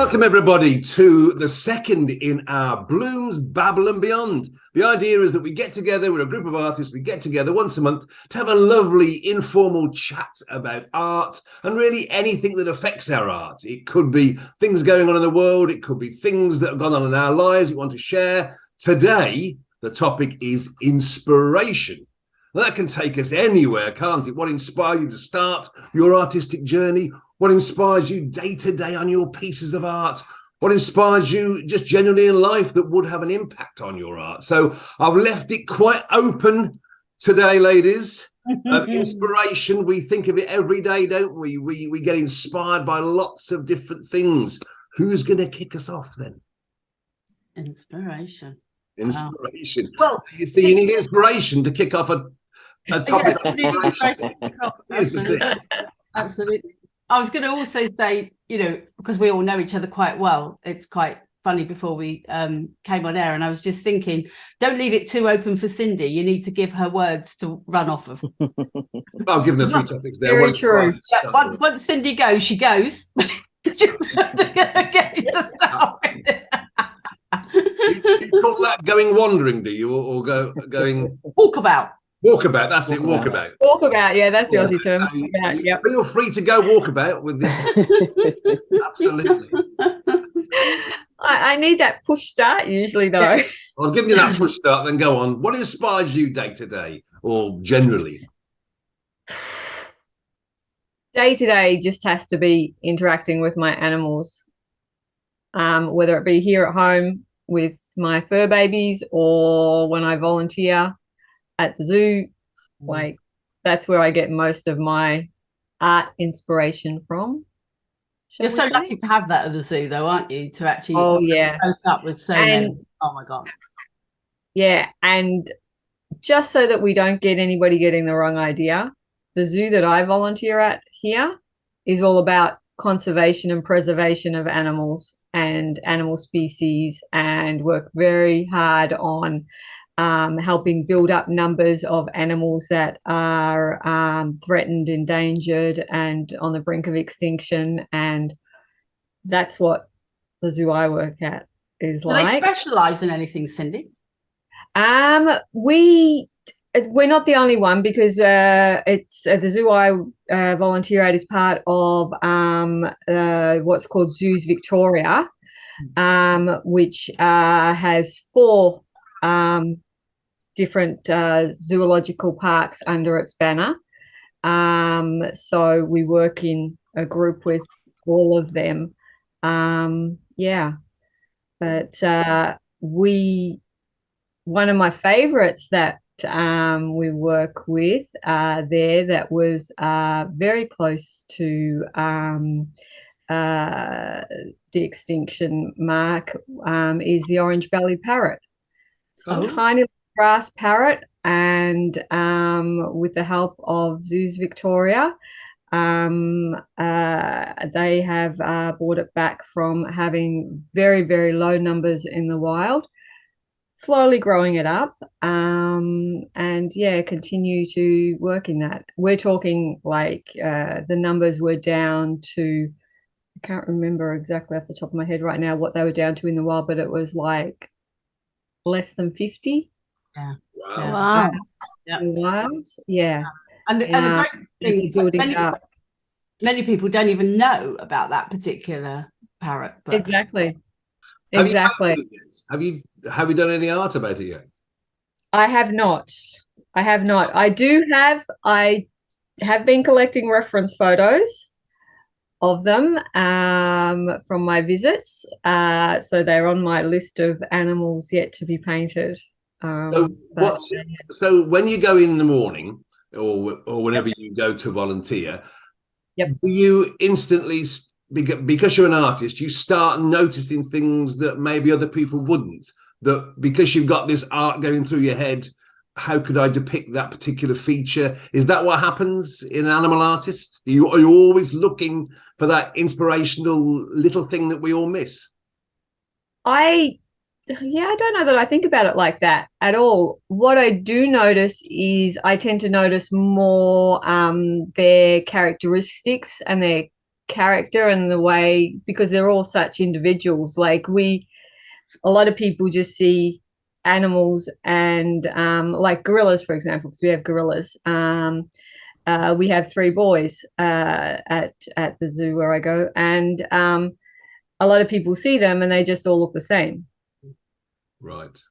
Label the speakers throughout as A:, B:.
A: Welcome, everybody, to the second in our Bloomz, Babble and Beyond. The idea is that we get together, we're a group of artists, we get together once a month to have a lovely informal chat about art and really anything that affects our art. It could be things going on in the world, it could be things that have gone on in our lives we want to share. Today, the topic is inspiration. Well, that can take us anywhere, can't it? What inspired you to start your artistic journey? What inspires you day to day on your pieces of art? What inspires you just generally in life that would have an impact on your art? So I've left it quite open today, ladies. Inspiration, we think of it every day, don't we? We get inspired by lots of different things. Who's going to kick us off then?
B: Inspiration.
A: Inspiration.
B: Well,
A: you need inspiration to kick off a topic of inspiration.
B: Absolutely. I was going to also say, you know, because we all know each other quite well, it's quite funny before we came on air, and I was just thinking, don't leave it too open for Cindy. You need to give her words to run off of.
A: I'll give them the three topics there.
B: Very true. Once Cindy goes, she goes. Just get to start with it.
A: You call that going wandering, do you? Or going...
B: Walkabout.
A: Walkabout, that's it, walkabout.
C: Walkabout, yeah, that's the Aussie term.
A: So yep. Feel free to go walkabout with this. Absolutely.
C: I need that push start usually, though.
A: Yeah. I'll give you that push start, then go on. What inspires you day to day or generally?
C: Day to day just has to be interacting with my animals, whether it be here at home with my fur babies or when I volunteer at the zoo. Like, that's where I get most of my art inspiration from.
B: You're so lucky to have that at the zoo, though, aren't you? To actually close up with so many. Oh my god.
C: Yeah, and just so that we don't get anybody getting the wrong idea, the zoo that I volunteer at here is all about conservation and preservation of animals and animal species, and work very hard on helping build up numbers of animals that are threatened, endangered, and on the brink of extinction. And that's what the zoo I work at is like.
B: Do they specialise in anything, Cindy?
C: We're not the only one, because it's the zoo I volunteer at is part of what's called Zoos Victoria, which has 4 different zoological parks under its banner. So we work in a group with all of them. But one of my favorites that we work with there that was very close to the extinction mark is the orange-bellied parrot. Tiny grass parrot, and with the help of Zoos Victoria, they have brought it back from having very, very low numbers in the wild, slowly growing it up, and continue to work in that. We're talking like the numbers were down to, I can't remember exactly off the top of my head right now what they were down to in the wild, but it was like less than 50.
B: Yeah.
C: Wow. Wild. Yeah.
B: And the great thing is many people don't even know about that particular parrot. But...
C: Exactly.
A: Have you done any art about it yet?
C: I have not. I have been collecting reference photos of them from my visits. So they're on my list of animals yet to be painted.
A: So when you go in the morning or whenever you go to volunteer, do you instantly, because you're an artist, you start noticing things that maybe other people wouldn't? That because you've got this art going through your head, how could I depict that particular feature? Is that what happens in animal artists? Are you always looking for that inspirational little thing that we all miss?
C: I don't know that I think about it like that at all. What I do notice is I tend to notice more their characteristics and their character and the way, because they're all such individuals. Like a lot of people just see animals and like gorillas, for example, because we have gorillas. We have 3 boys at the zoo where I go, and a lot of people see them and they just all look the same.
A: Right.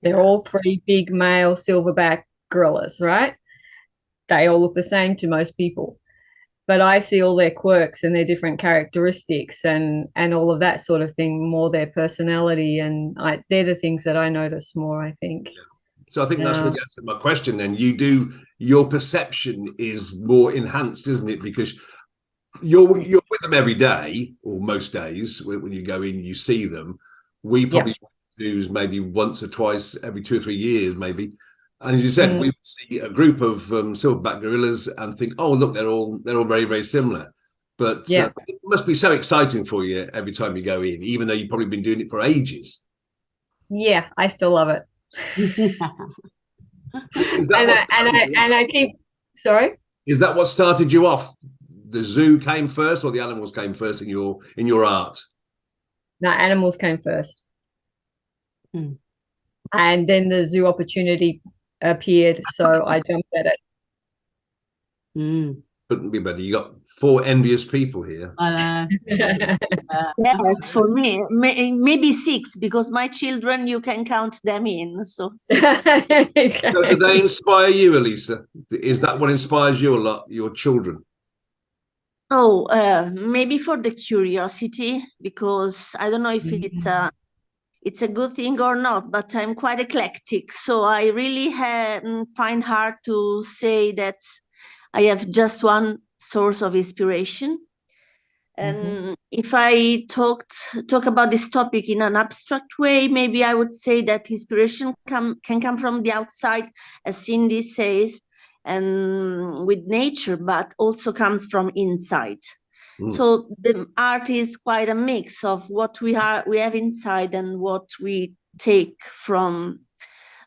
C: They're all 3 big male silverback gorillas, right? They all look the same to most people. But I see all their quirks and their different characteristics and all of that sort of thing, more their personality. And they're the things that I notice more, I think.
A: Yeah. So I think that's really answered my question then. Your perception is more enhanced, isn't it? Because you're with them every day or most days. When you go in, you see them. We probably do maybe once or twice every 2 or 3 years, maybe. And as you said, we would see a group of silverback gorillas and think, oh, look, they're all very, very similar. But it must be so exciting for you every time you go in, even though you've probably been doing it for ages.
C: Yeah, I still love it. I keep, sorry?
A: Is that what started you off? The zoo came first or the animals came first in your art?
C: No, animals came first. And then the zoo opportunity appeared, so I jumped at it.
A: Couldn't be better. You got 4 envious people here.
B: I know.
D: Yes, for me, maybe 6, because my children, you can count them in. So 6.
A: So do they inspire you, Elisa? Is that what inspires you a lot, your children?
D: Oh, maybe for the curiosity, because I don't know if it's a good thing or not, but I'm quite eclectic. So I really find hard to say that I have just one source of inspiration. And if I talk about this topic in an abstract way, maybe I would say that inspiration can come from the outside, as Cindy says, and with nature, but also comes from inside. So the art is quite a mix of what we have inside and what we take from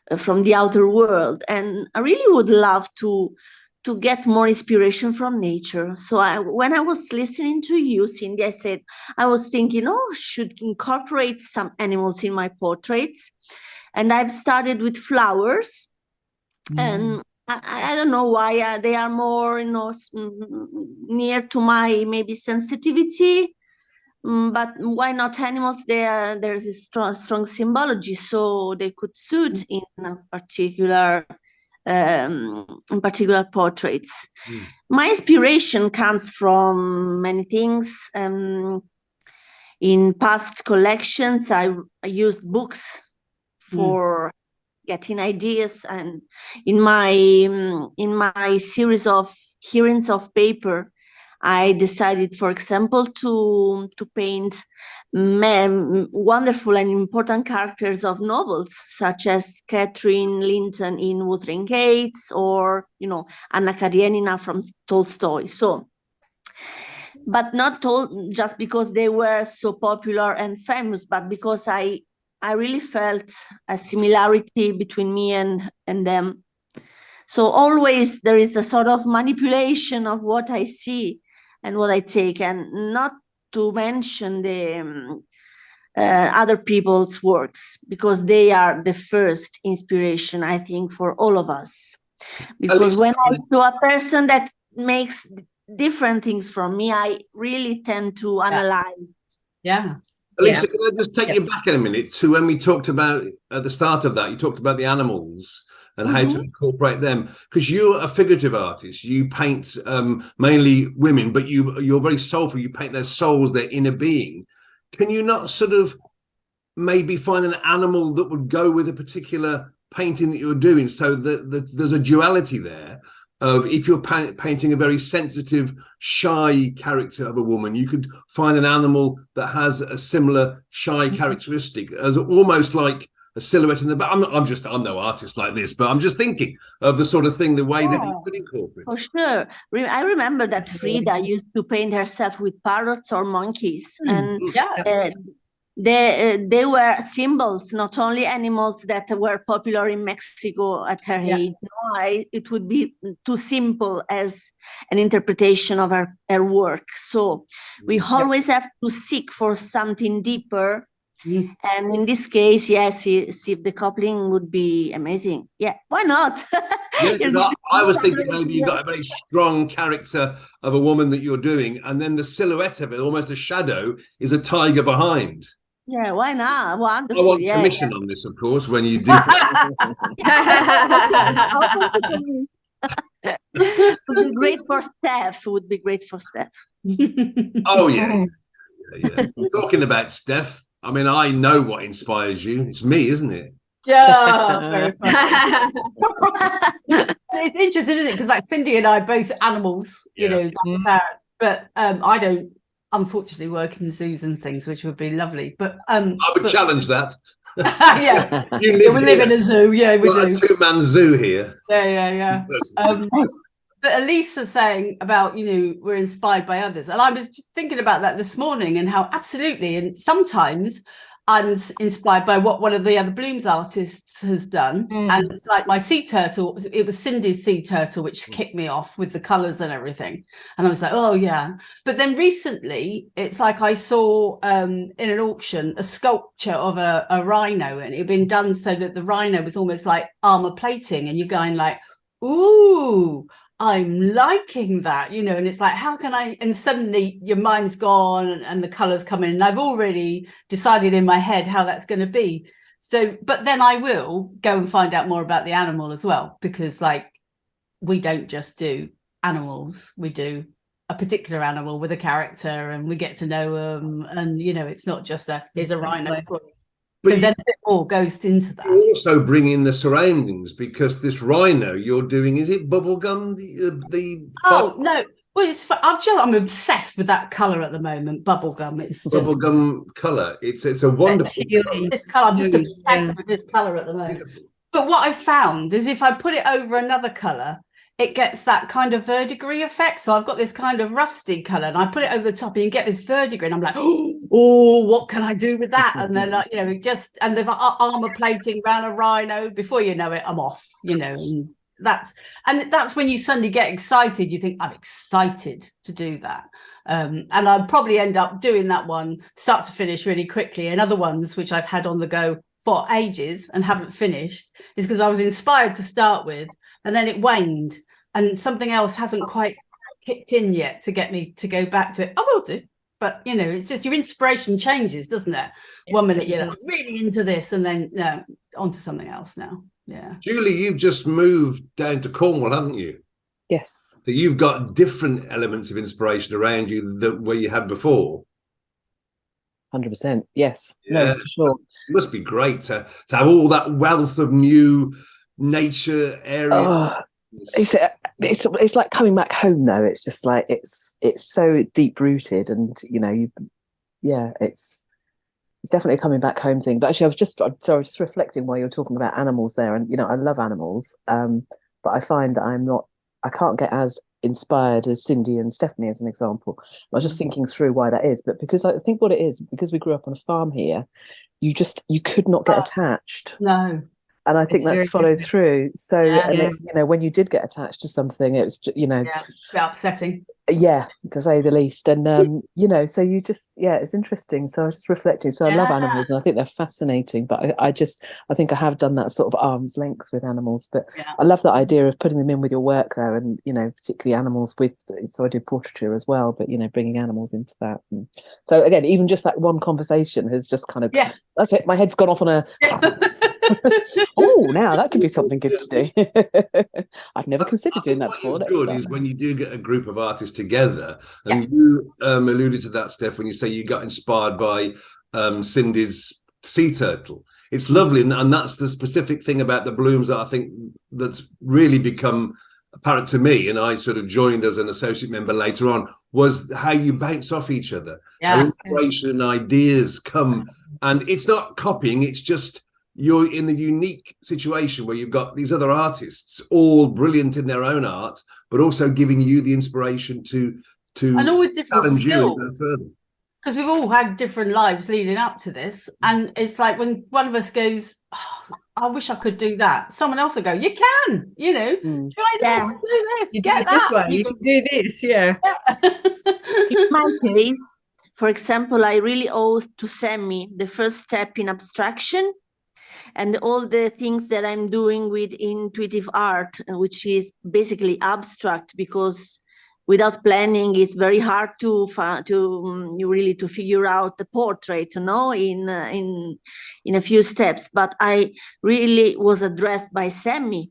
D: the outer world. And I really would love to get more inspiration from nature. So when I was listening to you, Cindy, I was thinking, I should incorporate some animals in my portraits. And I've started with flowers. And I don't know why they are more, near to my maybe sensitivity. But why not animals? There's a strong symbology, so they could suit in particular portraits. My inspiration comes from many things. In past collections, I used books for getting ideas, and in my series of hearings of paper, I decided, for example, to paint wonderful and important characters of novels, such as Catherine Linton in Wuthering Heights, or Anna Karenina from Tolstoy. So, but not just because they were so popular and famous, but because I really felt a similarity between me and them. So always there is a sort of manipulation of what I see and what I take, and not to mention the other people's works, because they are the first inspiration, I think, for all of us. Because when I saw a person that makes different things from me, I really tend to analyze.
B: Yeah.
A: Elisa, can I just take you back in a minute to when we talked about, at the start of that, you talked about the animals and how to incorporate them, because you're a figurative artist. You paint mainly women, but you're very soulful. You paint their souls, their inner being. Can you not sort of maybe find an animal that would go with a particular painting that you're doing, so that there's a duality there of, if you're painting a very sensitive, shy character of a woman, you could find an animal that has a similar shy characteristic, as almost like a silhouette in the back. I'm no artist like this, but I'm just thinking of the sort of thing, the way that you could incorporate.
D: For sure. I remember that Frida used to paint herself with parrots or monkeys. And they were symbols, not only animals that were popular in Mexico at her age. No, it would be too simple as an interpretation of her work. So we always have to seek for something deeper. And in this case, yes, see if the coupling would be amazing. Yeah, why not?
A: Yeah, I was thinking maybe you got a very strong character of a woman that you're doing, and then the silhouette of it, almost a shadow, is a tiger behind.
D: Yeah, why not? Wonderful.
A: I want commission on this, of course, when you do.
D: Would be great for Steph. Would be great for Steph.
A: Oh yeah. Talking about Steph, I mean, I know what inspires you. It's me, isn't it?
B: Yeah, very funny. It's interesting, isn't it? Because like Cindy and I are both animals, you know, that's how, but I don't unfortunately work in zoos and things, which would be lovely. But I
A: would challenge that.
B: Yeah.
A: We live
B: in a zoo, yeah, we do.
A: A two-man zoo here.
B: Yeah. But Elisa saying about, you know, we're inspired by others. And I was just thinking about that this morning and how absolutely, and sometimes I'm inspired by what one of the other Bloomz artists has done. And it's like my sea turtle, it was Cindy's sea turtle, which kicked me off with the colours and everything. And I was like, oh yeah. But then recently, it's like I saw in an auction, a sculpture of a rhino, and it had been done so that the rhino was almost like armour plating. And you're going like, ooh, I'm liking that, you know, and it's like, how can I, and suddenly your mind's gone and the colours come in, and I've already decided in my head how that's going to be. So, but then I will go and find out more about the animal as well, because like, we don't just do animals, we do a particular animal with a character, and we get to know them, and, you know, it's not just here's a rhino. So then a bit more goes into that.
A: You also bring in the surroundings, because this rhino you're doing, is it bubblegum?
B: Oh no, well, I'm obsessed with that colour at the moment. Bubblegum, it's
A: bubblegum colour. It's a wonderful colour.
B: This colour, I'm just obsessed with this colour at the moment. Beautiful. But what I found is if I put it over another colour, it gets that kind of verdigris effect. So I've got this kind of rusty colour, and I put it over the top, and you get this verdigris, and I'm like, oh, what can I do with that? And then, you know, and the armour plating around a rhino, before you know it, I'm off, you know, and that's when you suddenly get excited. You think, I'm excited to do that. And I'll probably end up doing that one start to finish really quickly. And other ones, which I've had on the go for ages and haven't finished, is because I was inspired to start with, and then it waned, and something else hasn't quite kicked in yet to get me to go back to it. I will do, but you know, it's just your inspiration changes, doesn't it? 1 minute you're like, really into this, and then onto something else now. Yeah.
A: Julie, you've just moved down to Cornwall, haven't you?
E: Yes.
A: So you've got different elements of inspiration around you that where you had before.
E: 100%. Yes.
A: Yeah.
E: No, for sure.
A: It must be great to have all that wealth of new nature area.
E: It's like coming back home, though. It's just like it's so deep rooted, and you know, it's definitely a coming back home thing. But actually, I was just reflecting while you were talking about animals there, and you know, I love animals, but I find that I can't get as inspired as Cindy and Stephanie, as an example. I was just thinking through why that is, but because I think what it is, because we grew up on a farm here, you could not get attached.
B: No.
E: And I think that's followed through. So, you know, when you did get attached to something, it was, you know,
B: upsetting.
E: Yeah, to say the least. And, you know, so you just, it's interesting. So I was just reflecting. So I love animals, and I think they're fascinating. But I think I have done that sort of arm's length with animals. But I love that idea of putting them in with your work there, and, you know, particularly animals so I do portraiture as well, but, you know, bringing animals into that. And so again, even just that one conversation has just kind of, that's it. My head's gone off on a... Oh, now that could be something good to do. I've never considered doing that before.
A: What's good is when you do get a group of artists together, and you alluded to that, Steph, when you say you got inspired by Cindy's sea turtle. It's lovely, and that's the specific thing about the Bloomz that I think that's really become apparent to me, and I sort of joined as an associate member later on, was how you bounce off each other. How inspiration and ideas come, and it's not copying, it's just you're in the unique situation where you've got these other artists all brilliant in their own art, but also giving you the inspiration to
B: and always different skills. because we've all had different lives leading up to this, and it's like when one of us goes, oh, I wish I could do that, someone else will go, you can, you know, try this, do this,
C: You
B: get
C: do it
B: that.
C: this way. You can do this, yeah.
D: In my case, for example, I really owe to Sammy the first step in abstraction and all the things that I'm doing with intuitive art, which is basically abstract, because without planning, it's very hard to really to figure out the portrait, in a few steps. But I really was addressed by Sammy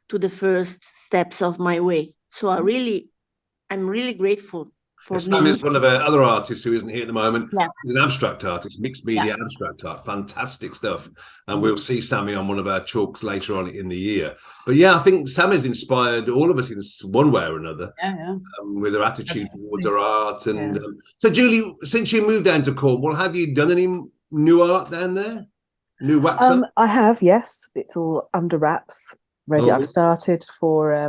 D: to the first steps of my way. So I'm really grateful.
A: Sam is one of our other artists who isn't here at the moment.
D: Yeah.
A: He's an abstract artist, mixed media abstract art, fantastic stuff. And we'll see Sammy on one of our talks later on in the year. But yeah, I think Sammy's inspired all of us in one way or another with her attitude towards her art. And so, Julie, since you moved down to Cornwall, have you done any new art down there? New wax up?
E: I have, yes. It's all under wraps, ready. I've started for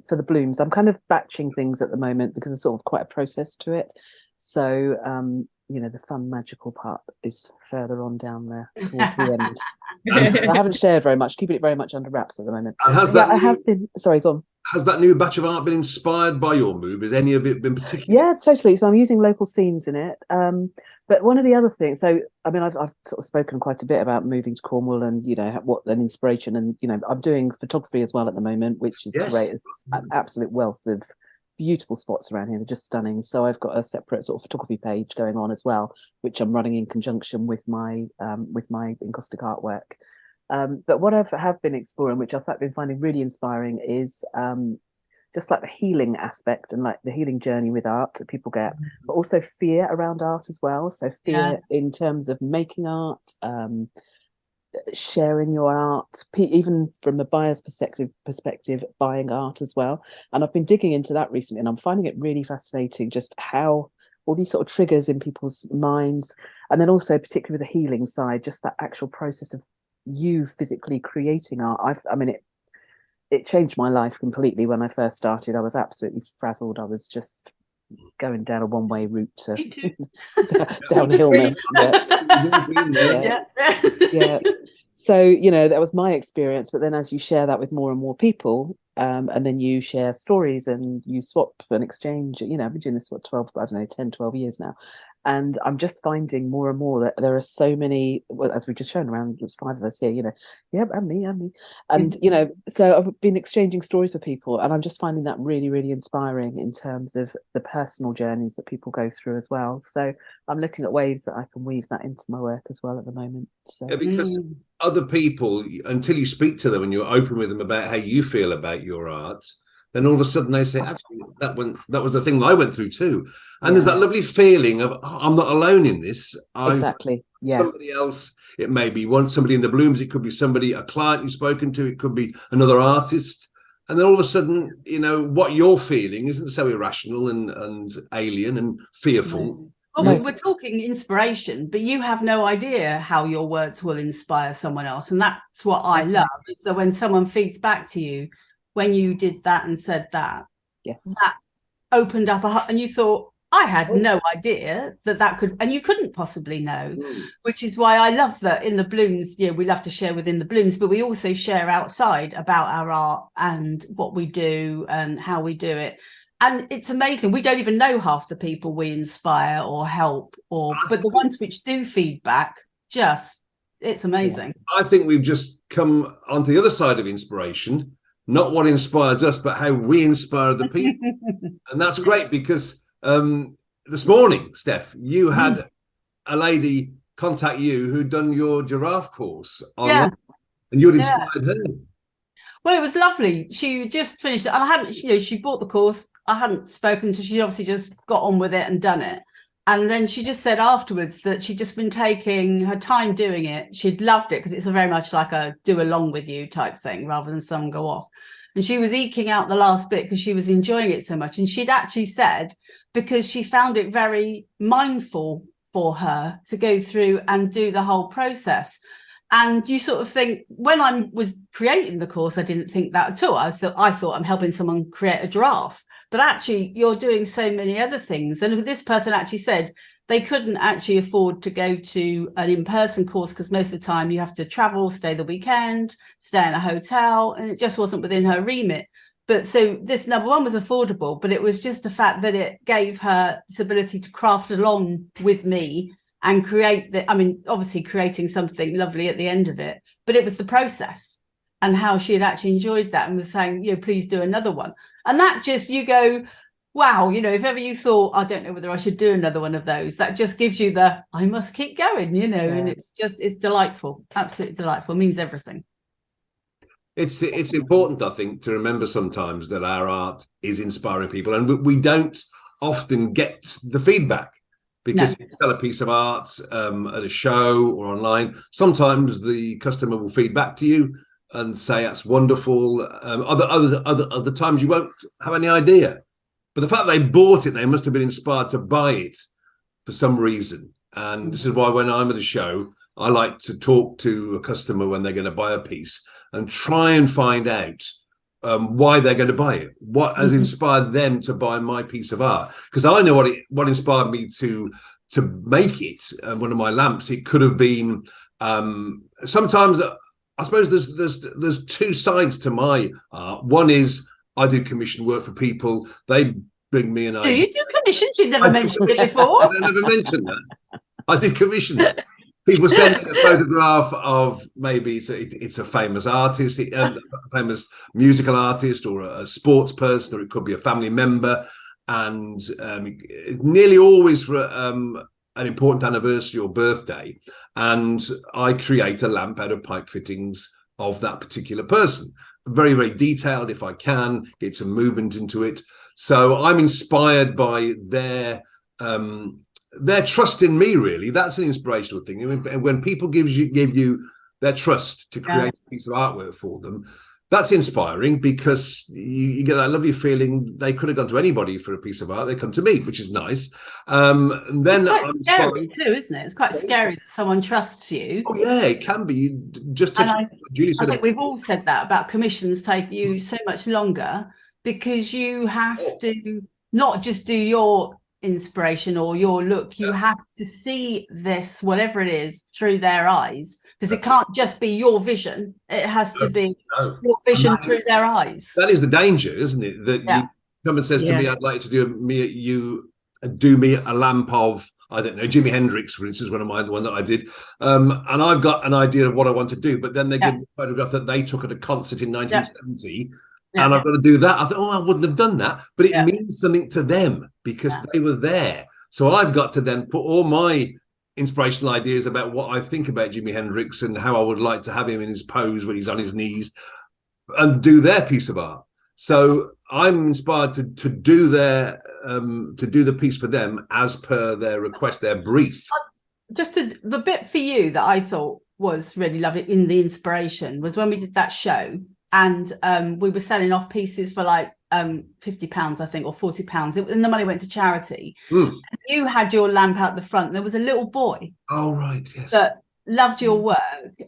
E: the Bloomz. I'm kind of batching things at the moment because there's sort of quite a process to it. So, the fun, magical part is further on down there towards the end. I haven't shared very much, keeping it very much under wraps at the moment.
A: And
E: I have been, sorry, go on.
A: Has that new batch of art been inspired by your move? Has any of it been particular?
E: Yeah, totally. So I'm using local scenes in it. But one of the other things, so I mean, I've sort of spoken quite a bit about moving to Cornwall and what an inspiration, and I'm doing photography as well at the moment, which is great. It's an absolute wealth of beautiful spots around here. They're just stunning. So I've got a separate sort of photography page going on as well, which I'm running in conjunction with my Encaustic artwork. But what I have been exploring, which I've been finding really inspiring, is just like the healing aspect and like the healing journey with art that people get, but also fear around art as well. So fear in terms of making art, sharing your art, even from the buyer's perspective, buying art as well. And I've been digging into that recently, and I'm finding it really fascinating just how all these sort of triggers in people's minds, and then also particularly the healing side, just that actual process of you physically creating art. It changed my life completely when I first started. I was absolutely frazzled. I was just going down a one-way route to downhillness. Yeah. So, that was my experience. But then as you share that with more and more people, and then you share stories and you swap and exchange, I've been doing this for 10, 12 years now. And I'm just finding more and more that there are so many, well, as we've just shown around, there's 5 of us here, and me. And, so I've been exchanging stories with people, and I'm just finding that really, really inspiring in terms of the personal journeys that people go through as well. So I'm looking at ways that I can weave that into my work as well at the moment. So
A: because other people, until you speak to them and you're open with them about how you feel about your art, then all of a sudden they say, actually, that was the thing I went through too. And there's that lovely feeling of, I'm not alone in this.
E: Exactly. Yeah.
A: Somebody else, it may be somebody in the Bloomz, it could be a client you've spoken to, it could be another artist. And then all of a sudden, what you're feeling isn't so irrational and alien and fearful.
B: Well, we're talking inspiration, but you have no idea how your words will inspire someone else. And that's what I love. So when someone feeds back to you, when you did that and said that, that opened up and you thought, I had no idea that could, and you couldn't possibly know, which is why I love that in the Bloomz, we love to share within the Bloomz, but we also share outside about our art and what we do and how we do it. And it's amazing. We don't even know half the people we inspire or help, but the ones which do feedback, it's amazing.
A: I think we've just come onto the other side of inspiration, not what inspires us, but how we inspire the people. And that's great because this morning, Steph, you had a lady contact you who'd done your giraffe course online, and you'd inspired her.
B: Well, it was lovely. She just finished it. And I hadn't, she bought the course. I hadn't spoken to her. She obviously just got on with it and done it. And then she just said afterwards that she'd just been taking her time doing it. She'd loved it because it's very much like a do along with you type thing rather than someone go off. And she was eking out the last bit because she was enjoying it so much. And she'd actually said, because she found it very mindful for her to go through and do the whole process. And you sort of think, when I was creating the course, I didn't think that at all. I thought I'm helping someone create a giraffe, but actually you're doing so many other things. And this person actually said they couldn't actually afford to go to an in-person course because most of the time you have to travel, stay the weekend, stay in a hotel, and it just wasn't within her remit. But so this number one was affordable, but it was just the fact that it gave her this ability to craft along with me and create obviously creating something lovely at the end of it, but it was the process and how she had actually enjoyed that and was saying, please do another one. And that just, you go, wow, if ever you thought, I don't know whether I should do another one of those, that just gives you I must keep going, and it's delightful, absolutely delightful, it means everything.
A: It's important, I think, to remember sometimes that our art is inspiring people, and we don't often get the feedback. Because if you sell a piece of art at a show or online, sometimes the customer will feed back to you and say that's wonderful. Other times you won't have any idea. But the fact they bought it, they must have been inspired to buy it for some reason. And this is why when I'm at a show, I like to talk to a customer when they're going to buy a piece and try and find out why they're going to buy it, what has inspired them to buy my piece of art, because I know what inspired me to make it. One of my lamps, it could have been sometimes I suppose there's two sides to my art. One is I do commission work for people. They bring me an idea.
B: Do you do commissions? You've never mentioned it before.
A: I never mentioned that. I do commissions. People send me a photograph of, maybe it's a famous artist, a famous musical artist, or a sports person, or it could be a family member, and nearly always for an important anniversary or birthday. And I create a lamp out of pipe fittings of that particular person. Very, very detailed if I can, get some movement into it. So I'm inspired by their trust in me, really. That's an inspirational thing. I mean, when people give you their trust to create a piece of artwork for them, that's inspiring, because you get that lovely feeling they could have gone to anybody for a piece of art. They come to me, which is nice. And then
B: it's quite scary too, isn't it? It's quite scary that someone trusts you.
A: Oh yeah, it can be. I
B: think we've all said that about commissions take you so much longer, because you have to not just do your inspiration or your look, you have to see this, whatever it is, through their eyes, because it can't just be your vision, it has to be your vision through their eyes.
A: That is the danger, isn't it? That someone says to me, I'd like to do me a lamp of, I don't know, Jimi Hendrix, for instance, the one that I did, and I've got an idea of what I want to do, but then they give me a photograph that they took at a concert in 1970. And I've got to do that. I thought, I wouldn't have done that. But it means something to them because they were there. So I've got to then put all my inspirational ideas about what I think about Jimi Hendrix and how I would like to have him in his pose when he's on his knees, and do their piece of art. So I'm inspired to do the piece for them as per their request, their brief.
B: Just the bit for you that I thought was really lovely in the inspiration was when we did that show. And we were selling off pieces for like £50, I think, or £40, and the money went to charity. You had your lamp out the front. There was a little boy.
A: Oh right, yes.
B: That loved your work,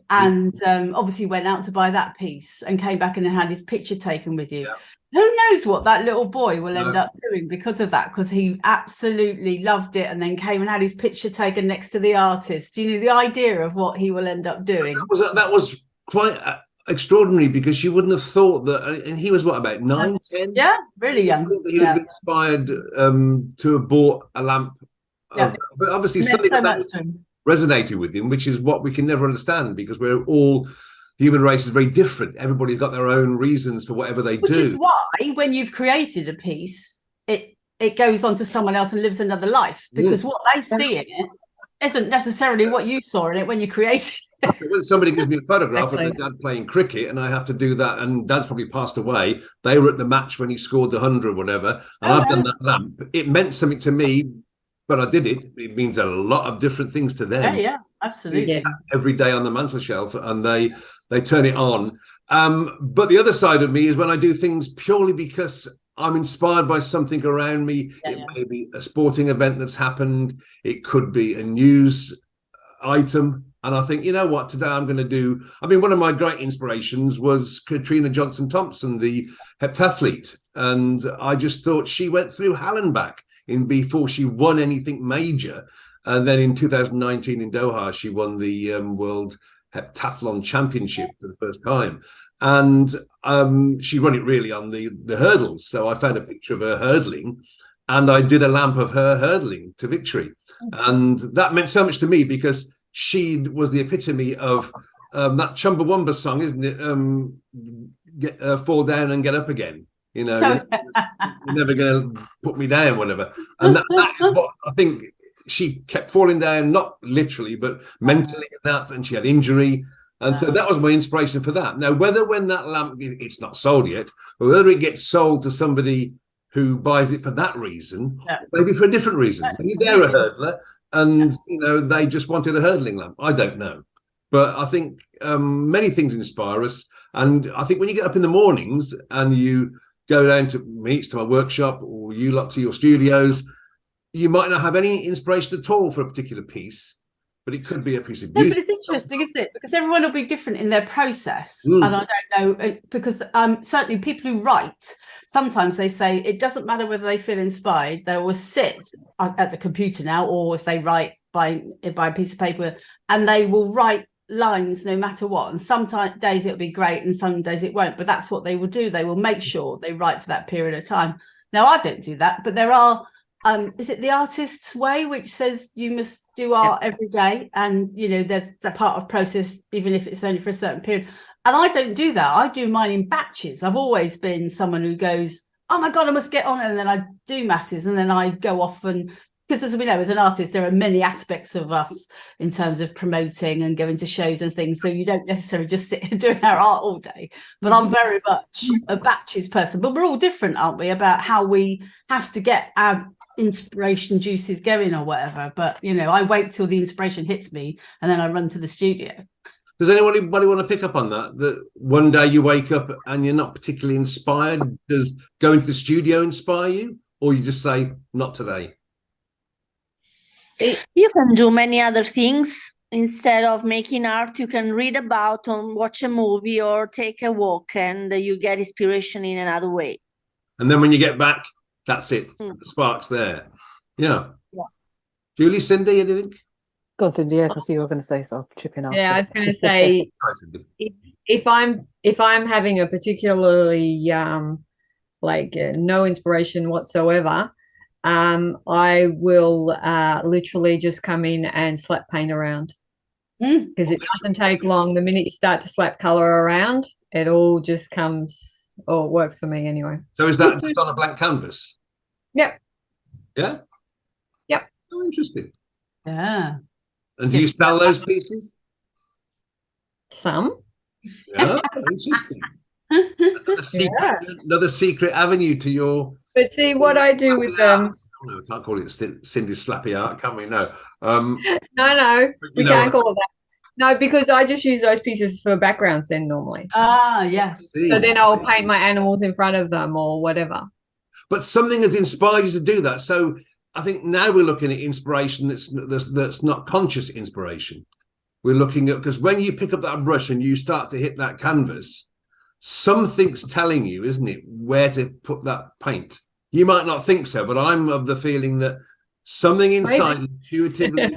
B: and obviously went out to buy that piece and came back and had his picture taken with you. Who knows what that little boy will end up doing because of that, because he absolutely loved it and then came and had his picture taken next to the artist. The idea of what he will end up doing.
A: That was quite extraordinary, because you wouldn't have thought that. And he was about 9, 10?
B: Yeah, really young.
A: He would be inspired to have bought a lamp. But obviously something that resonated with him, which is what we can never understand, because we're all, the human race is very different. Everybody's got their own reasons for whatever they do.
B: Which is why when you've created a piece, it goes on to someone else and lives another life, because what they see in it isn't necessarily what you saw in it when you created it.
A: When somebody gives me a photograph of their dad playing cricket and I have to do that, and dad's probably passed away, they were at the match when he scored the 100 or whatever, and I've done that lamp, it meant something to me, but I did it. It means a lot of different things to them.
B: Yeah, absolutely.
A: Every day on the mantel shelf, and they turn it on. But the other side of me is when I do things purely because I'm inspired by something around me. It may be a sporting event that's happened. It could be a news item. And I think, you know what, today I'm going to do, I mean, one of my great inspirations was Katrina Johnson-Thompson, the heptathlete. And I just thought she went through hell and back before she won anything major. And then in 2019 in Doha, she won the World Heptathlon Championship for the first time. And she won it really on the hurdles. So I found a picture of her hurdling, and I did a lamp of her hurdling to victory. And that meant so much to me because she was the epitome of that Chumbawamba song, isn't it? Fall down and get up again. You know, you're never going to put me down, whatever. And that is what I think. She kept falling down, not literally, but mentally, and she had injury. And so that was my inspiration for that. Now, whether when that lamp, it's not sold yet, but whether it gets sold to somebody who buys it for that reason, maybe for a different reason. Maybe they're a hurdler and, you know, they just wanted a hurdling lamp. I don't know. But I think many things inspire us. And I think when you get up in the mornings and you go down to meets to my workshop, or you lot to your studios, you might not have any inspiration at all for a particular piece, but it could be a piece of music.
B: No, but it's interesting, isn't it? Because everyone will be different in their process. And I don't know, because certainly people who write, sometimes they say it doesn't matter whether they feel inspired, they will sit at the computer now, or if they write by a piece of paper, and they will write lines no matter what. And sometimes days it'll be great and some days it won't, but that's what they will do. They will make sure they write for that period of time. Now, I don't do that, but there are is it the artist's way, which says you must do art every day, and you know there's a part of process even if it's only for a certain period. And I don't do that. I do mine in batches. I've always been someone who goes, oh my god, I must get on, and then I do masses, and then I go off. And because as we know, as an artist, there are many aspects of us in terms of promoting and going to shows and things, so you don't necessarily just sit here doing our art all day. But I'm very much a batches person. But we're all different, aren't we, about how we have to get our inspiration juices going or whatever. But you know, I wait till the inspiration hits me and then I run to the studio.
A: Does anybody want to pick up on that one day you wake up and you're not particularly inspired? Does going to the studio inspire you, or you just say not today?
D: You can do many other things instead of making art. You can read about or watch a movie or take a walk, and you get inspiration in another way.
A: And then when you get back, that's it. The spark's there. Yeah. Julie, Cindy, anything?
E: Go on, Cindy. Yeah, I see you were going to say, so I'll chip in after.
C: Yeah, I was going to say, if I'm having a particularly no inspiration whatsoever, I will literally just come in and slap paint around, because it doesn't take long. The minute you start to slap color around, it all just comes. Oh, it works for me anyway.
A: So is that just on a blank canvas?
C: Yep.
A: Yeah.
C: Yep.
A: Oh, interesting.
B: Yeah.
A: And do you sell those pieces?
C: Some.
A: Yeah. Interesting. Another secret avenue to your.
C: But see what I do with them.
A: No, we can't call it Cindy Slappy Art, can we? No.
C: No, we can't call it that. No, because I just use those pieces for backgrounds then normally.
B: Ah, yes.
C: So then I'll paint my animals in front of them or whatever.
A: But something has inspired you to do that. So I think now we're looking at inspiration that's not conscious inspiration. We're looking at, because when you pick up that brush and you start to hit that canvas, something's telling you, isn't it, where to put that paint. You might not think so, but I'm of the feeling that something inside intuitively,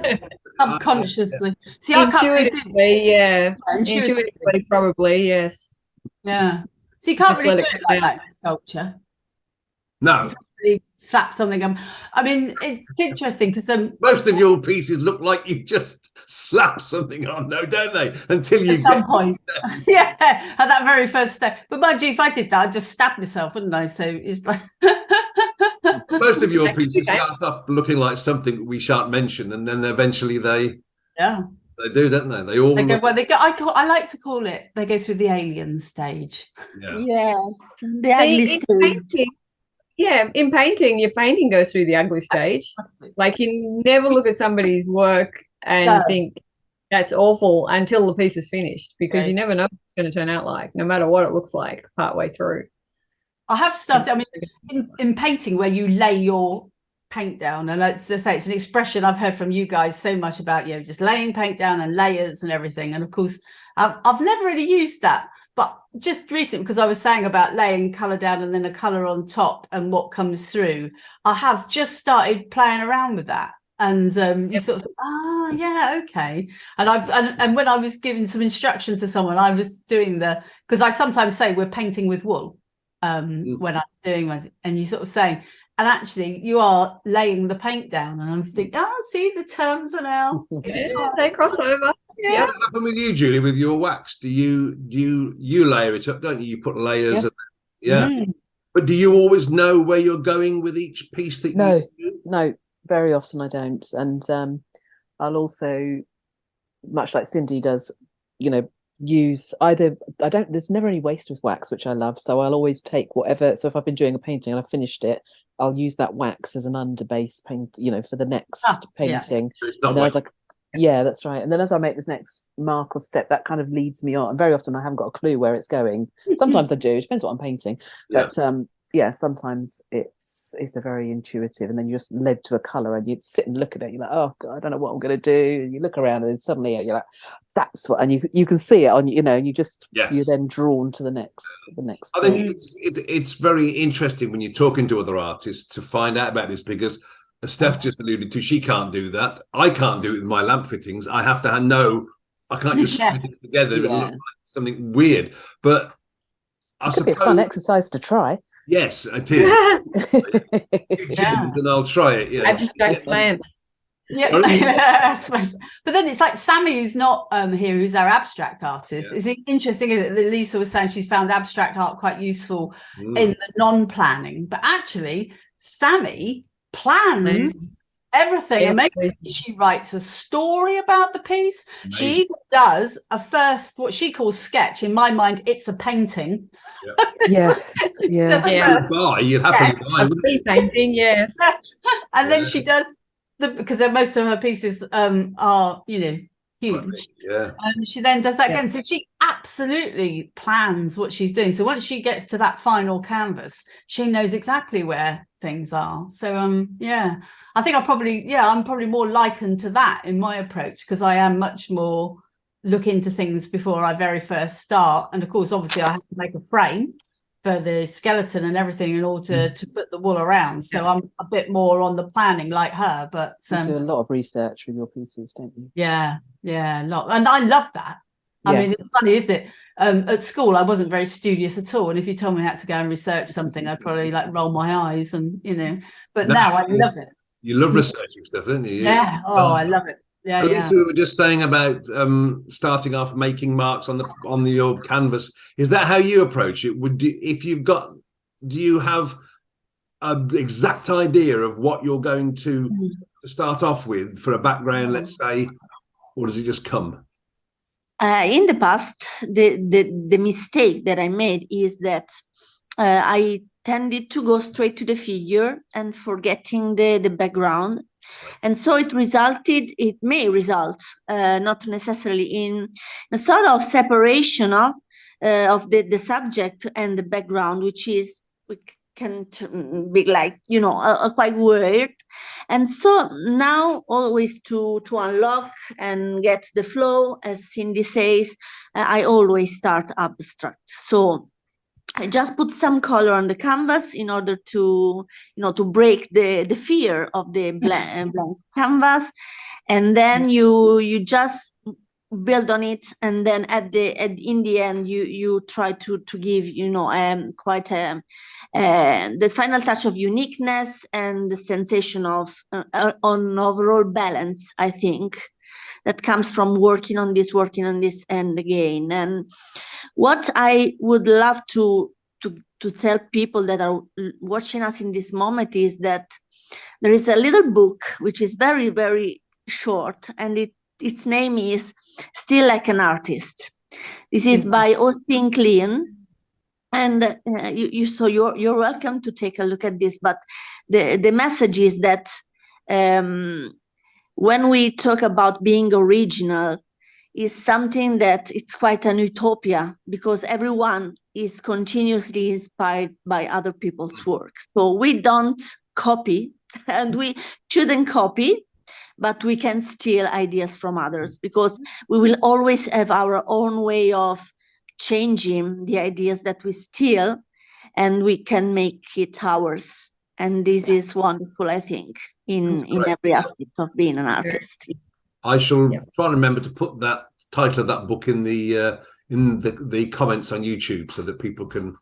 B: subconsciously. See,
C: intuitively, yeah. Intuitively, probably, yes.
B: Yeah. So you can't really do it like that in sculpture.
A: No.
B: Really slap something on. I mean, it's interesting because
A: most of your pieces look like you just slap something on, though, don't they? Until you
B: at some point. Yeah, at that very first step. But mind you, if I did that, I'd just stab myself, wouldn't I? So it's like
A: most of your pieces start off looking like something we shan't mention, and then eventually they do, don't they? They all
B: go. Well, they go. I like to call it. They go through the alien stage.
A: Yeah.
D: Yes, the ugly stage.
C: Yeah, in painting, your painting goes through the ugly stage. Like you never look at somebody's work and think that's awful until the piece is finished, because you never know what it's going to turn out like, no matter what it looks like partway through.
B: I have started, I mean, in painting where you lay your paint down, and as I say, it's an expression I've heard from you guys so much about, you know, just laying paint down and layers and everything. And of course, I've never really used that, but just recently, because I was saying about laying colour down and then a colour on top and what comes through, I have just started playing around with that. And you sort of think, oh yeah, okay. And and when I was giving some instruction to someone, I was doing because I sometimes say we're painting with wool when I'm doing one, and you sort of saying, and actually you are laying the paint down, and I'm thinking, oh, see, the terms are now.
C: Yeah, they cross over.
A: Yeah. What happened with you, Julie, with your wax? Do you layer it up, don't you? You put layers. But do you always know where you're going with each piece that you do?
E: No, very often I don't. And I'll also, much like Cindy does, you know, use there's never any waste with wax, which I love. So I'll always take whatever. So if I've been doing a painting and I've finished it, I'll use that wax as an underbase paint, you know, for the next painting.
A: Yeah. It's not
E: and I was like, yeah, that's right. And then as I make this next mark or step, that kind of leads me on. And very often I haven't got a clue where it's going. Sometimes I do. It depends what I'm painting. But sometimes it's a very intuitive, and then you're just led to a colour and you sit and look at it. You're like, oh God, I don't know what I'm going to do. And you look around and then suddenly you're like, that's what, and you can see it on, you know, and you just you're then drawn to the next.
A: I think it's very interesting when you're talking to other artists to find out about this, because as Steph just alluded to, she can't do that. I can't do it with my lamp fittings. I have to know. I can't just stick it together and look like something weird. But I suppose
E: it'd be a fun exercise to try.
A: Yes, it is. And I'll try it.
C: Abstract lamps.
B: Yeah, but then it's like Sammy, who's not here, who's our abstract artist. It's interesting, isn't it, that Elisa was saying she's found abstract art quite useful in the non-planning, but actually Sammy plans everything. Amazing. She writes a story about the piece. Amazing. She even does a first, what she calls sketch. In my mind, it's a painting.
A: You'd happily buy
C: a painting, yes.
B: And then she does because most of her pieces are, you know, huge. She then does that again. So she absolutely plans what she's doing. So once she gets to that final canvas, she knows exactly where things are. So I think I'm probably more likened to that in my approach, because I am much more look into things before I very first start. And of course, obviously I have to make a frame for the skeleton and everything in order to put the wool around. So I'm a bit more on the planning like her, but
E: you do a lot of research with your pieces, don't you?
B: Yeah, a lot. And I love that. I mean, it's funny, isn't it? At school, I wasn't very studious at all. And if you told me I had to go and research something, I'd probably like roll my eyes and, you know, but now I love it.
A: You love researching stuff, don't you?
B: Yeah. Oh, I love it. Yeah.
A: Elisa, we were just saying about starting off making marks on your canvas. Is that how you approach it? Do you have an exact idea of what you're going to start off with for a background, let's say, or does it just come?
D: In the past, the mistake that I made is that I tended to go straight to the figure and forgetting the background. And so it may result, not necessarily in a sort of separation of the subject and the background, which can be like, you know, quite weird. And so now always to unlock and get the flow, as Cindy says, I always start abstract. So I just put some color on the canvas in order to, you know, to break the fear of the blank canvas, and then you just build on it, and then in the end you try to give, you know, quite the final touch of uniqueness and the sensation of on overall balance, I think, that comes from working on this and again. And what I would love to tell people that are watching us in this moment is that there is a little book which is very, very short, and its name is Still Like an Artist. This is by Austin Kleon. And you're welcome to take a look at this. But the message is that when we talk about being original, is something that it's quite an utopia, because everyone is continuously inspired by other people's works. So we don't copy and we shouldn't copy, but we can steal ideas from others, because we will always have our own way of changing the ideas that we steal, and we can make it ours. And this is wonderful, I think, in every aspect of being an artist.
A: I shall try and remember to put that title of that book in the comments on YouTube, so that people can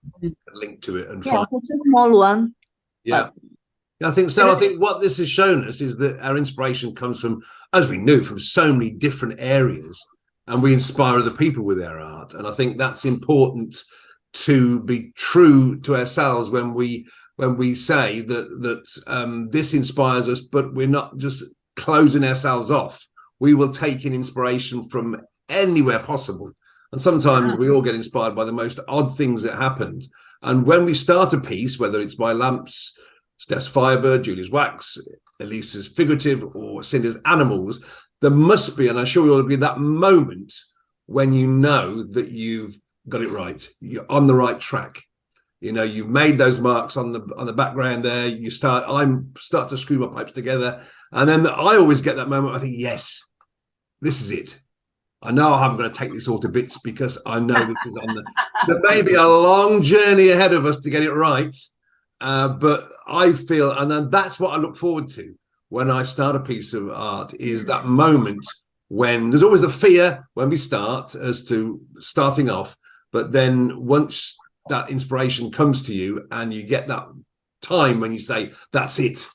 A: link to it and find.
D: It's a small one.
A: Yeah. I think so. I think what this has shown us is that our inspiration comes from, as we knew, from so many different areas, and we inspire other people with our art. And I think that's important to be true to ourselves when we say that this inspires us, but we're not just closing ourselves off. We will take in inspiration from anywhere possible. And sometimes we all get inspired by the most odd things that happened. And when we start a piece, whether it's by Lamps, Steph's Fibre, Julie's Wax, Elisa's Figurative, or Cinder's Animals, there must be, and I'm sure you'll be, that moment when you know that you've got it right. You're on the right track. You know, you've made those marks on the background there. I start to screw my pipes together. And then I always get that moment. I think, yes, this is it. I know I'm going to take this all to bits, because I know this is on there may be a long journey ahead of us to get it right. But I feel, and then that's what I look forward to when I start a piece of art, is that moment when there's always the fear when we start as to starting off. But then once that inspiration comes to you and you get that time when you say, that's it.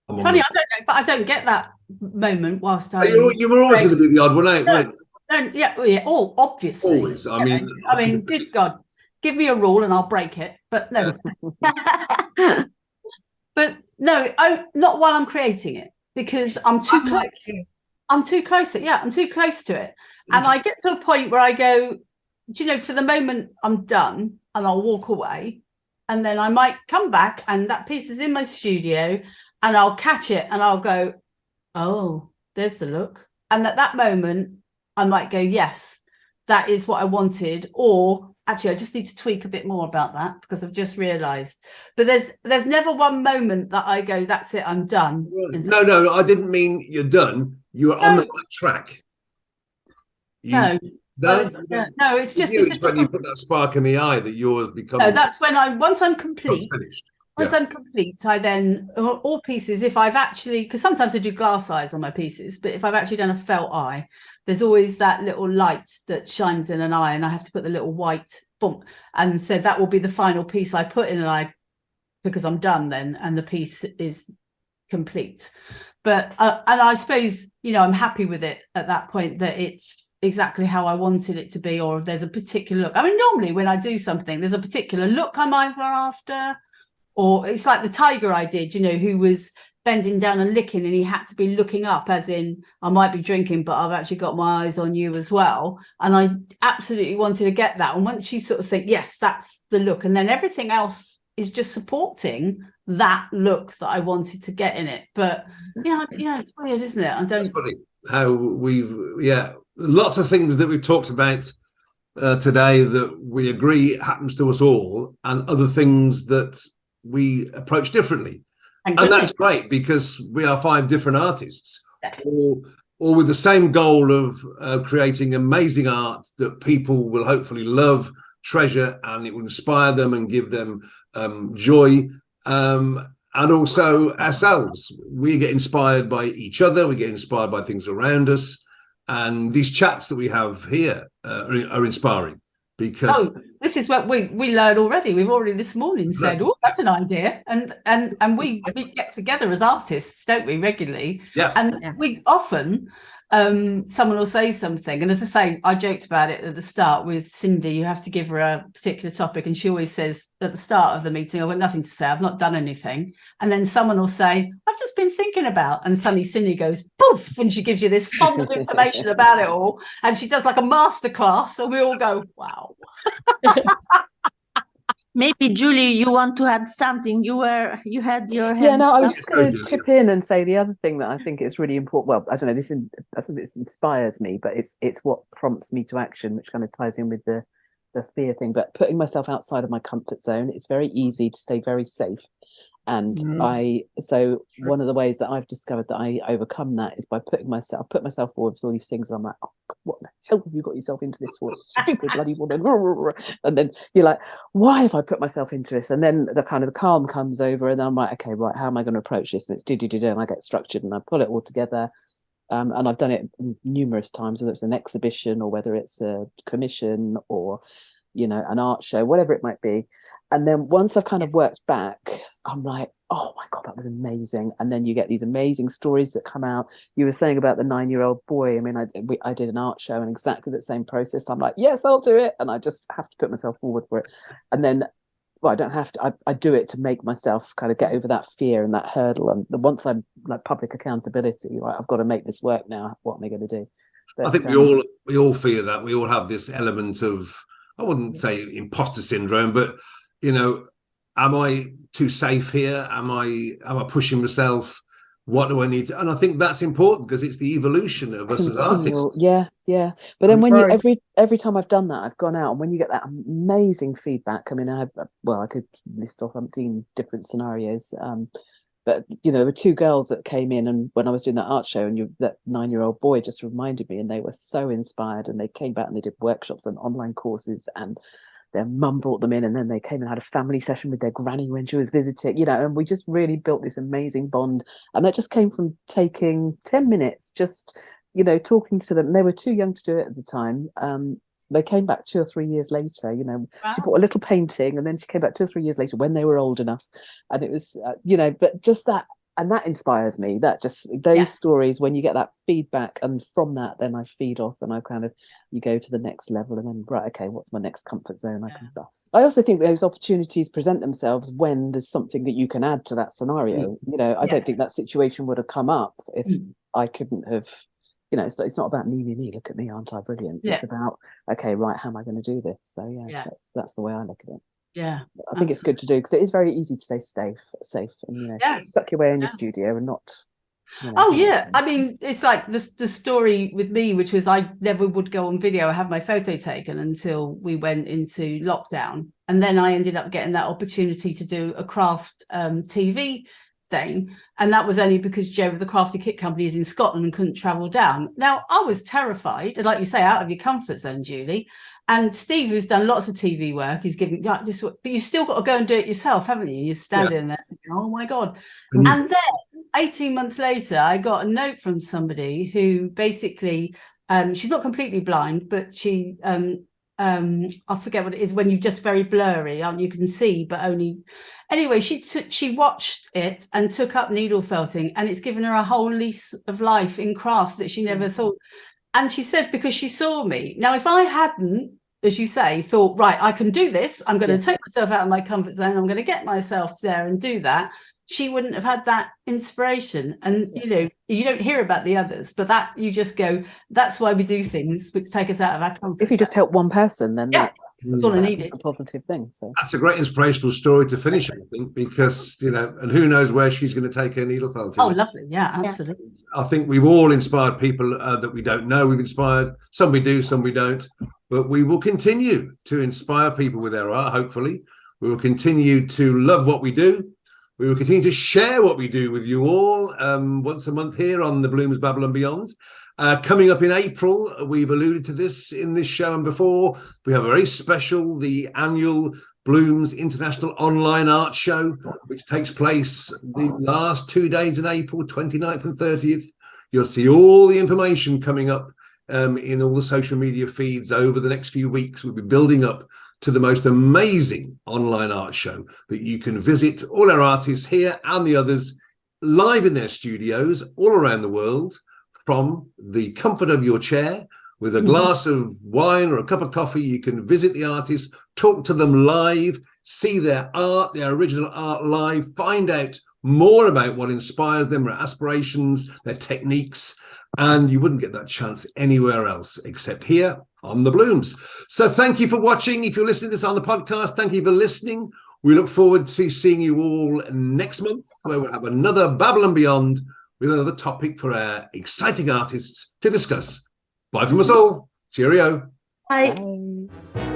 B: It's funny, I don't know, but I don't get that moment whilst
A: you were always going to be the odd one out, right?
B: Obviously.
A: Always. I mean,
B: good God, give me a rule and I'll break it. But no. But no, not while I'm creating it, because I'm too close. I'm too close to it. Yeah, I'm too close to it. And I get to a point where I go, do you know, for the moment I'm done, and I'll walk away, and then I might come back and that piece is in my studio, and I'll catch it and I'll go, oh, there's the look. And at that moment I might go, yes, that is what I wanted. Or actually, I just need to tweak a bit more about that, because I've just realized. But there's never one moment that I go, that's it, I'm done.
A: Right. No, I didn't mean you're done. You are on the right track.
B: No, it's just
A: it's when you put that spark in the eye that yours becomes.
B: No, that's when once I'm complete.
A: Finished.
B: Once I'm complete, I then, all pieces, if I've actually, because sometimes I do glass eyes on my pieces, but if I've actually done a felt eye, there's always that little light that shines in an eye, and I have to put the little white bump. And so that will be the final piece I put in an eye, because I'm done then, and the piece is complete. But, and I suppose, you know, I'm happy with it at that point, that it's exactly how I wanted it to be, or if there's a particular look. I mean, normally when I do something, there's a particular look I'm either after, or it's like the tiger I did, you know, who was bending down and licking, and he had to be looking up, as in, I might be drinking, but I've actually got my eyes on you as well. And I absolutely wanted to get that. And once you sort of think, yes, that's the look, and then everything else is just supporting that look that I wanted to get in it. But yeah, it's weird, isn't it?
A: That's funny how lots of things that we've talked about today that we agree happens to us all, and other things that we approach differently. And that's great, because we are 5 different artists, all with the same goal of creating amazing art that people will hopefully love, treasure, and it will inspire them and give them joy. And also ourselves, we get inspired by each other, we get inspired by things around us, and these chats that we have here are inspiring, because
B: this is what we learned already. We've already this morning said, oh, that's an idea, and we get together as artists, don't we, regularly? We often someone will say something, and as I say, I joked about it at the start with Cindy. You have to give her a particular topic, and she always says at the start of the meeting, I've got nothing to say, I've not done anything. And then someone will say, I've just been thinking about, and suddenly Cindy goes poof, and she gives you this font of information about it all, and she does like a masterclass, and we all go, wow.
D: Maybe Julie, you want to add something? You had your hand.
E: Yeah, no, I was just going to chip in and say the other thing that I think is really important. Well, I don't know, I think this inspires me, but it's what prompts me to action, which kind of ties in with the fear thing. But putting myself outside of my comfort zone, it's very easy to stay very safe. And so one of the ways that I've discovered that I overcome that is by put myself forward for all these things. I'm like, oh, what the hell have you got yourself into this for? Stupid bloody woman. And then you're like, why have I put myself into this? And then the kind of the calm comes over, and then I'm like, okay, right, how am I going to approach this? And it's do, and I get structured and I pull it all together. And I've done it numerous times, whether it's an exhibition or whether it's a commission or, you know, an art show, whatever it might be. And then once I've kind of worked back, I'm like, oh my God, that was amazing. And then you get these amazing stories that come out. You were saying about the 9-year-old boy. I mean, I did an art show and exactly the same process. I'm like, yes, I'll do it. And I just have to put myself forward for it. And then, well, I don't have to, I do it to make myself kind of get over that fear and that hurdle. And once I'm like public accountability, right, I've got to make this work now. What am I going to do? But,
A: I think we all fear that. We all have this element of, I wouldn't say imposter syndrome, but, you know, am I too safe here? Am I pushing myself? What do I need to? And I think that's important because it's the evolution of us as artists.
E: Yeah. But then when you every time I've done that, I've gone out, and when you get that amazing feedback, I mean, I could list off umpteen different scenarios. But you know, there were 2 girls that came in, and when I was doing that art show, and that 9-year-old boy just reminded me, and they were so inspired, and they came back and they did workshops and online courses, and their mum brought them in, and then they came and had a family session with their granny when she was visiting, you know, and we just really built this amazing bond. And that just came from taking 10 minutes, just, you know, talking to them. And they were too young to do it at the time. They came back 2 or 3 years later, you know. Wow. She bought a little painting, and then she came back 2 or 3 years later when they were old enough. And it was, you know, but just that, and that inspires me. That just, those stories, when you get that feedback, and from that, then I feed off, and I kind of, you go to the next level, and then, right, okay, what's my next comfort zone I can bust? I also think those opportunities present themselves when there's something that you can add to that scenario. You know, I don't think that situation would have come up if I couldn't have, you know, it's not about me, look at me, aren't I brilliant? It's about, okay, right, how am I going to do this? So that's the way I look at it.
B: Yeah,
E: I think it's good to do, because it is very easy to stay safe, and, you know, tuck your way in your studio and not. You know,
B: I mean, it's like the story with me, which was I never would go on video or have my photo taken until we went into lockdown, and then I ended up getting that opportunity to do a craft TV thing, and that was only because Joe of the Crafty Kit Company is in Scotland and couldn't travel down. Now I was terrified, and like you say, out of your comfort zone, Julie. And Steve, who's done lots of TV work, he's giving this, but you still got to go and do it yourself, haven't you? You're standing there thinking, oh my God. And then 18 months later, I got a note from somebody who basically, she's not completely blind, but she, I forget what it is, when you're just very blurry, you can see, but only, anyway, she watched it and took up needle felting, and it's given her a whole lease of life in craft that she never thought. And she said, because she saw me. Now, if I hadn't, as you say, thought, right, I can do this, I'm going to take myself out of my comfort zone, I'm going to get myself there and do that, she wouldn't have had that inspiration. And, you know, you don't hear about the others, but that you just go, that's why we do things which take us out of our comfort
E: If you just help one person, then that's
B: all I needed.
E: A positive thing. So
A: that's a great inspirational story to finish, I think, because, you know, and who knows where she's going to take her needle felting.
B: Oh, lovely. Yeah, absolutely.
A: I think we've all inspired people that we don't know we've inspired. Some we do, some we don't. But we will continue to inspire people with our art, hopefully. We will continue to love what we do. We will continue to share what we do with you all once a month here on the Bloomz, Babble and Beyond. Coming up in April, we've alluded to this in this show and before, we have a very special, the annual Bloomz International Online Art Show, which takes place the last 2 days in April, 29th and 30th. You'll see all the information coming up in all the social media feeds over the next few weeks. We'll be building up to the most amazing online art show that you can visit all our artists here and the others live in their studios all around the world from the comfort of your chair with a glass of wine or a cup of coffee. You can visit the artists, talk to them live, see their art, their original art live, find out more about what inspires them, their aspirations, their techniques, and you wouldn't get that chance anywhere else except here on the Bloomz. So thank you for watching. If you're listening to this on the podcast, thank you for listening. We look forward to seeing you all next month, where we'll have another Babble and Beyond with another topic for our exciting artists to discuss. Bye from us all. Cheerio.
D: Bye.